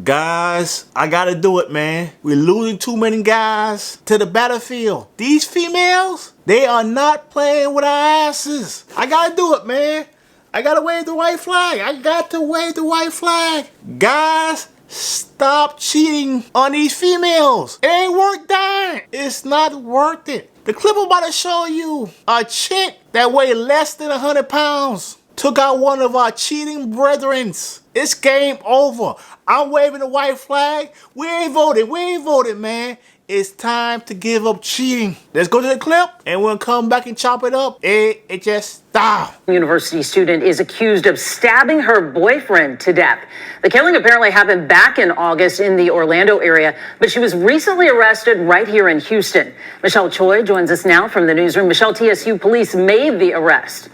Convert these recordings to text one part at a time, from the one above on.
Guys, I gotta do it, man. We're losing too many guys to the battlefield. These females, they are not playing with our asses. I gotta do it, man. I gotta wave the white flag. I got to wave the white flag. Guys, stop cheating on these females. It ain't worth dying. It's not worth it. The clip I'm about to show you, a chick that weighed less than 100 pounds took out one of our cheating brethrens. It's game over. I'm waving the white flag. We ain't voted, man. It's time to give up cheating. Let's go to the clip and we'll come back and chop it up. It just stopped. University student is accused of stabbing her boyfriend to death. The killing apparently happened back in August in the Orlando area, but she was recently arrested right here in Houston. Michelle Choi joins us now from the newsroom. Michelle, TSU police made the arrest.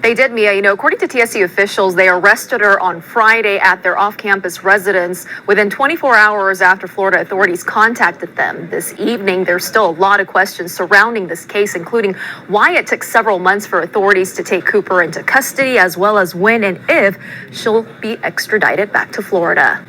They did, Mia. According to TSU officials, they arrested her on Friday at their off-campus residence within 24 hours after Florida authorities contacted them. This evening, there's still a lot of questions surrounding this case, including why it took several months for authorities to take Cooper into custody, as well as when and if she'll be extradited back to Florida.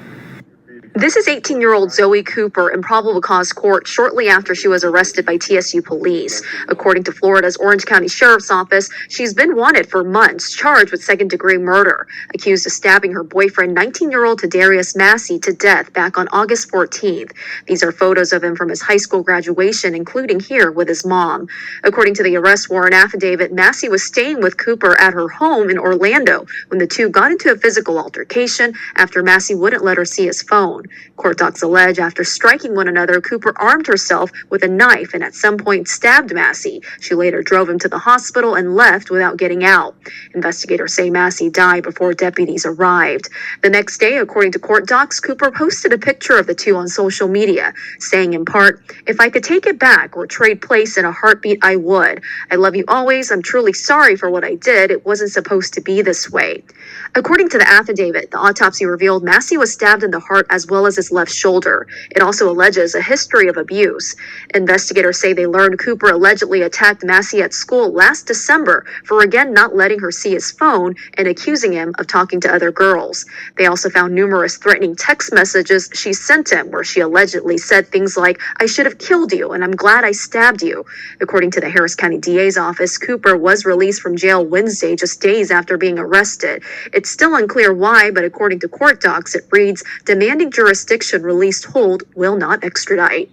This is 18-year-old Zoe Cooper in probable cause court shortly after she was arrested by TSU police. According to Florida's Orange County Sheriff's Office, she's been wanted for months, charged with second-degree murder, accused of stabbing her boyfriend, 19-year-old Tadarius Massey, to death back on August 14th. These are photos of him from his high school graduation, including here with his mom. According to the arrest warrant affidavit, Massey was staying with Cooper at her home in Orlando when the two got into a physical altercation after Massey wouldn't let her see his phone. Court docs allege after striking one another, Cooper armed herself with a knife and at some point stabbed Massey. She later drove him to the hospital and left without getting out. Investigators say Massey died before deputies arrived. The next day, according to court docs, Cooper posted a picture of the two on social media, saying in part, "If I could take it back or trade place in a heartbeat, I would. I love you always. I'm truly sorry for what I did. It wasn't supposed to be this way." According to the affidavit, the autopsy revealed Massey was stabbed in the heart as well as his left shoulder. It also alleges a history of abuse. Investigators say they learned Cooper allegedly attacked Massey at school last December for again not letting her see his phone and accusing him of talking to other girls. They also found numerous threatening text messages she sent him where she allegedly said things like, "I should have killed you and I'm glad I stabbed you." According to the Harris County DA's office, Cooper was released from jail Wednesday, just days after being arrested. It's still unclear why, but according to court docs, it reads, "Demanding jurisdiction released hold will not extradite."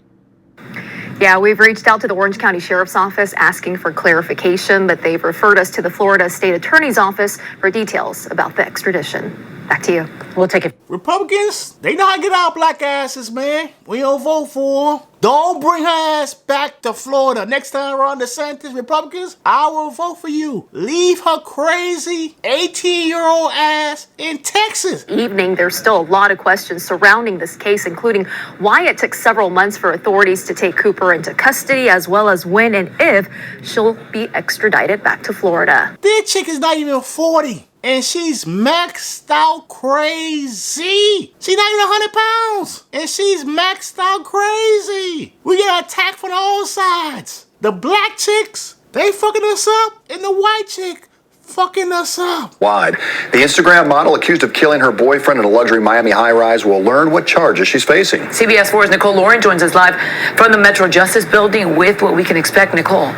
Yeah, we've reached out to the Orange County Sheriff's Office asking for clarification, but they've referred us to the Florida State Attorney's Office for details about the extradition. Back to you. We'll take it. Republicans, they know how to get our black asses, man. We don't vote for them. Don't bring her ass back to Florida. Next time Ron DeSantis, Republicans, I will vote for you. Leave her crazy 18-year-old ass in Texas. Evening, there's still a lot of questions surrounding this case, including why it took several months for authorities to take Cooper into custody, as well as when and if she'll be extradited back to Florida. This chick is not even 40. And she's maxed out crazy. She's not even 100 pounds. And she's maxed out crazy. We get attacked from all sides. The black chicks, they fucking us up. And the white chick fucking us up. Wide. The Instagram model accused of killing her boyfriend in a luxury Miami high-rise will learn what charges she's facing. CBS 4's Nicole Lauren joins us live from the Metro Justice Building with what we can expect. Nicole.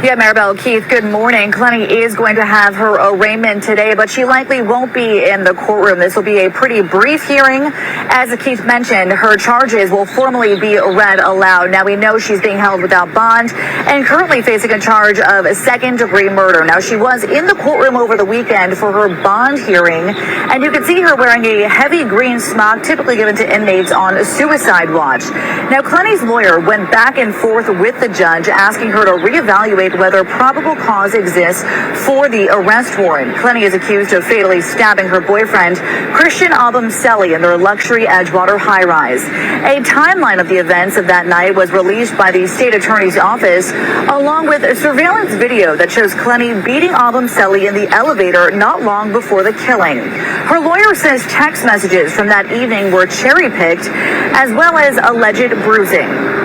Yeah, Maribel, Keith, good morning. Clenny is going to have her arraignment today, but she likely won't be in the courtroom. This will be a pretty brief hearing. As Keith mentioned, her charges will formally be read aloud. Now, we know she's being held without bond and currently facing a charge of second-degree murder. Now, she was in the courtroom over the weekend for her bond hearing, and you can see her wearing a heavy green smock typically given to inmates on suicide watch. Now, Clenny's lawyer went back and forth with the judge, asking her to reevaluate whether probable cause exists for the arrest warrant. Clenny is accused of fatally stabbing her boyfriend, Christian Abumseli, in their luxury Edgewater high-rise. A timeline of the events of that night was released by the state attorney's office, along with a surveillance video that shows Clenny beating Abumseli in the elevator not long before the killing. Her lawyer says text messages from that evening were cherry-picked, as well as alleged bruising.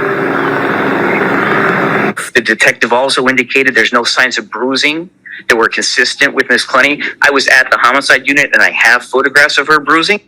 The detective also indicated there's no signs of bruising that were consistent with Miss Clenny. I was at the homicide unit and I have photographs of her bruising.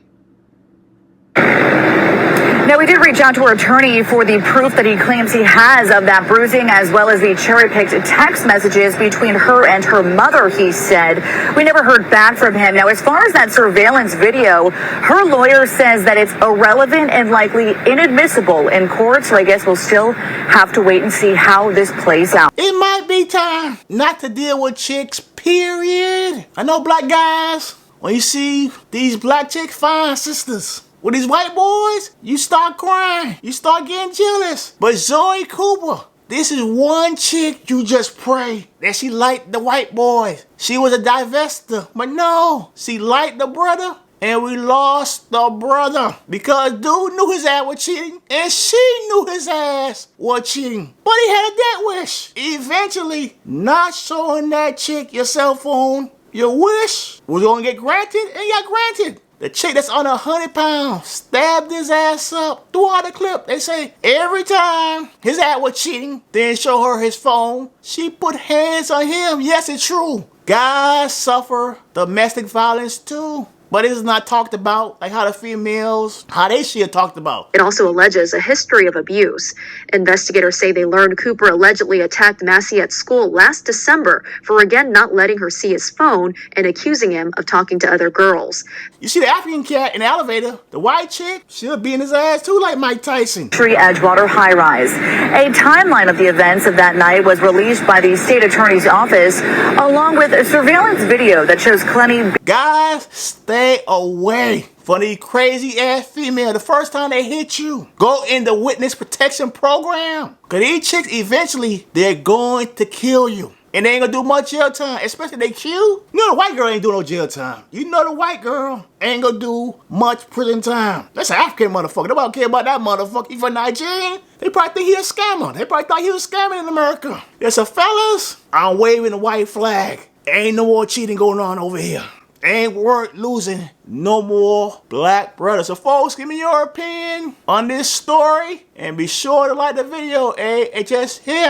Now, we did reach out to her attorney for the proof that he claims he has of that bruising, as well as the cherry-picked text messages between her and her mother, he said. We never heard back from him. Now, as far as that surveillance video, her lawyer says that it's irrelevant and likely inadmissible in court, so I guess we'll still have to wait and see how this plays out. It might be time not to deal with chicks, period. I know black guys, when you see these black chicks, fine sisters, with these white boys, you start crying. You start getting jealous. But Zoe Cooper, this is one chick you just pray that she liked the white boys. She was a divester, but no, she liked the brother, and we lost the brother because dude knew his ass was cheating, and she knew his ass was cheating. But he had a death wish. Eventually, not showing that chick your cell phone, your wish was gonna get granted, and got granted. The chick that's on 100 pounds stabbed his ass up. Throughout the clip, they say every time his ass was cheating, then show her his phone, she put hands on him. Yes, it's true. Guys suffer domestic violence too. But it is not talked about, like how the females, how they shit talked about. It also alleges a history of abuse. Investigators say they learned Cooper allegedly attacked Massey at school last December for again not letting her see his phone and accusing him of talking to other girls. You see the African cat in the elevator, the white chick, she'll be in his ass too like Mike Tyson. Tree Edgewater high rise. A timeline of the events of that night was released by the state attorney's office, along with a surveillance video that shows Clenny. Guys, stay away from these crazy ass female. The first time they hit you, go in the witness protection program. Cause these chicks eventually, they're going to kill you. And they ain't gonna do much jail time, especially they cute. You know the white girl ain't doing no jail time. You know the white girl ain't gonna do much prison time. That's an African motherfucker. Nobody care about that motherfucker. He from Nigeria. They probably think he a scammer. They probably thought he was scamming in America. Yes, so fellas, I'm waving the white flag. Ain't no more cheating going on over here. Ain't worth losing no more black brothers. So folks, give me your opinion on this story and be sure to like the video. AHS here.